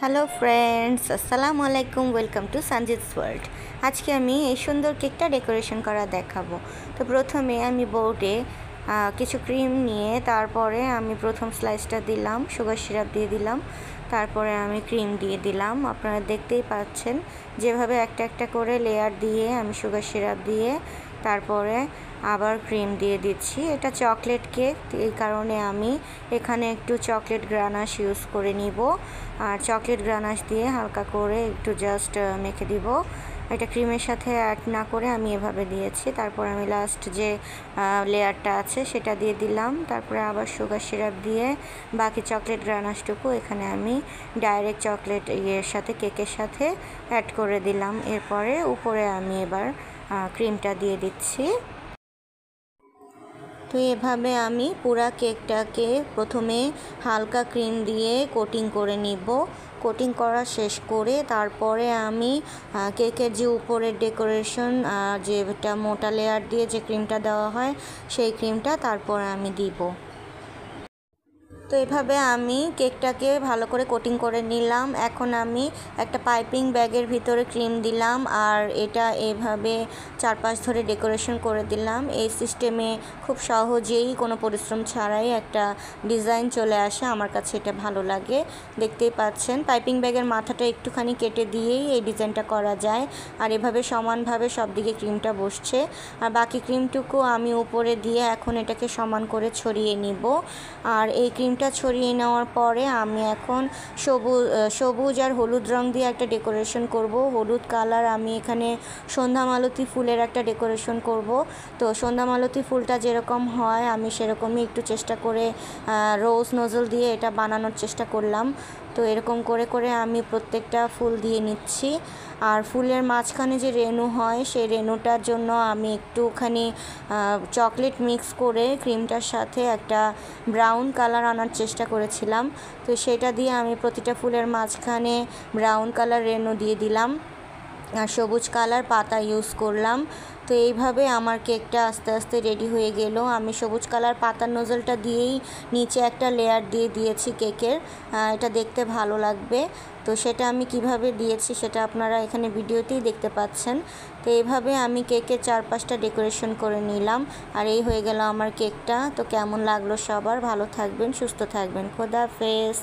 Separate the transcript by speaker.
Speaker 1: Hello friends, আসসালামু আলাইকুম। Welcome to Sanjit's world. আজকে আমি এই সুন্দর কেকটা ডেকোরেশন করা দেখাবো। তো প্রথমে আমি বোর্ডে কিছু ক্রিম নিয়ে তারপরে আমি প্রথম স্লাইসটা দিলাম, সুগার সিরাপ দিয়ে দিলাম, তারপরে আমি ক্রিম দিয়ে দিলাম। আপনারা দেখতেই পাচ্ছেন যেভাবে একটা একটা করে লেয়ার দিয়ে আমি সুগার সিরাপ দিয়ে তারপরে আবার ক্রিম দিয়ে দিচ্ছি। এটা চকলেট কেক, এই কারণে আমি এখানে একটু চকলেট গ্রানাশ ইউজ করে নিব। আর চকলেট গ্রানাশ দিয়ে হালকা করে একটু জাস্ট মেখে দিব। এটা ক্রিমের সাথে অ্যাড না করে আমি এভাবে দিয়েছি। তারপর আমি লাস্ট যে লেয়ারটা আছে সেটা দিয়ে দিলাম। তারপরে আবার সুগার সিরাপ দিয়ে বাকি চকলেট গ্রানাশটুকু এখানে আমি ডাইরেক্ট চকলেট সাথে কেকের সাথে অ্যাড করে দিলাম। এরপরে উপরে আমি এবার ক্রিমটা দিয়ে দিচ্ছি। তো এভাবে আমি পুরা কেকটাকে প্রথমে হালকা ক্রিম দিয়ে কোটিং করে নিব। কোটিং করা শেষ করে তারপরে আমি কেকের যে উপরের ডেকোরেশন, যেটা মোটা লেয়ার দিয়ে যে ক্রিমটা দেওয়া হয় সেই ক্রিমটা তারপরে আমি দিব। তো এভাবে আমি কেকটাকে ভালো করে কোটিং করে নিলাম। এখন আমি একটা পাইপিং ব্যাগের ভিতরে ক্রিম দিলাম আর এটা এভাবে চারপাশ ধরে ডেকোরেশন করে দিলাম। এই সিস্টেমে খুব সহজেই কোনো পরিশ্রম ছাড়াই একটা ডিজাইন চলে আসে। আমার কাছে এটা ভালো লাগে। দেখতেই পাচ্ছেন পাইপিং ব্যাগের মাথাটা একটুখানি কেটে দিয়েই এই ডিজাইনটা করা যায়। আর এভাবে সমানভাবে সব দিকে ক্রিমটা বসছে। আর বাকি ক্রিমটুকু আমি উপরে দিয়ে এখন এটাকে সমান করে ছড়িয়ে নিব। আর এই ক্রিমটা ছড়িয়ে নেওয়ার পরে আমি এখন সবুজ আর হলুদ রং দিয়ে একটা ডেকোরেশন করব। হলুদ কালার আমি এখানে সন্ধ্যামালতী ফুলের একটা ডেকোরেশন করব। তো সন্ধ্যামালতী ফুলটা যেরকম হয় আমি সেরকমই একটু চেষ্টা করে রোজ নজল দিয়ে এটা বানানোর চেষ্টা করলাম। তো এরকম করে করে আমি প্রত্যেকটা ফুল দিয়ে নিচ্ছি। আর ফুলের মাঝখানে যে রেণু হয় সেই রেণুটার জন্য আমি একটুখানি চকলেট মিক্স করে ক্রিমটার সাথে একটা ব্রাউন কালার আনার চেষ্টা করেছিলাম। তো সেটা দিয়ে আমি প্রতিটা ফুলের মাঝখানে ব্রাউন কালার রেণু দিয়ে দিলাম আর সবুজ কালার পাতা ইউজ করলাম। তো এইভাবে আমার কেকটা আস্তে আস্তে রেডি হয়ে গেল। আমি সবুজ কালার পাতার নজলটা দিয়েই নিচে একটা লেয়ার দিয়ে দিয়েছি কেকের, এটা দেখতে ভালো লাগবে। তো সেটা আমি কিভাবে দিয়েছি সেটা আপনারা এখানে ভিডিওতেই দেখতে পাচ্ছেন। তো এইভাবে আমি কেকের চারপাশটা ডেকোরেশন করে নিলাম। আর এই হয়ে গেল আমার কেকটা। তো কেমন লাগলো সবার? ভালো থাকবেন, সুস্থ থাকবেন। খোদা হাফেজ।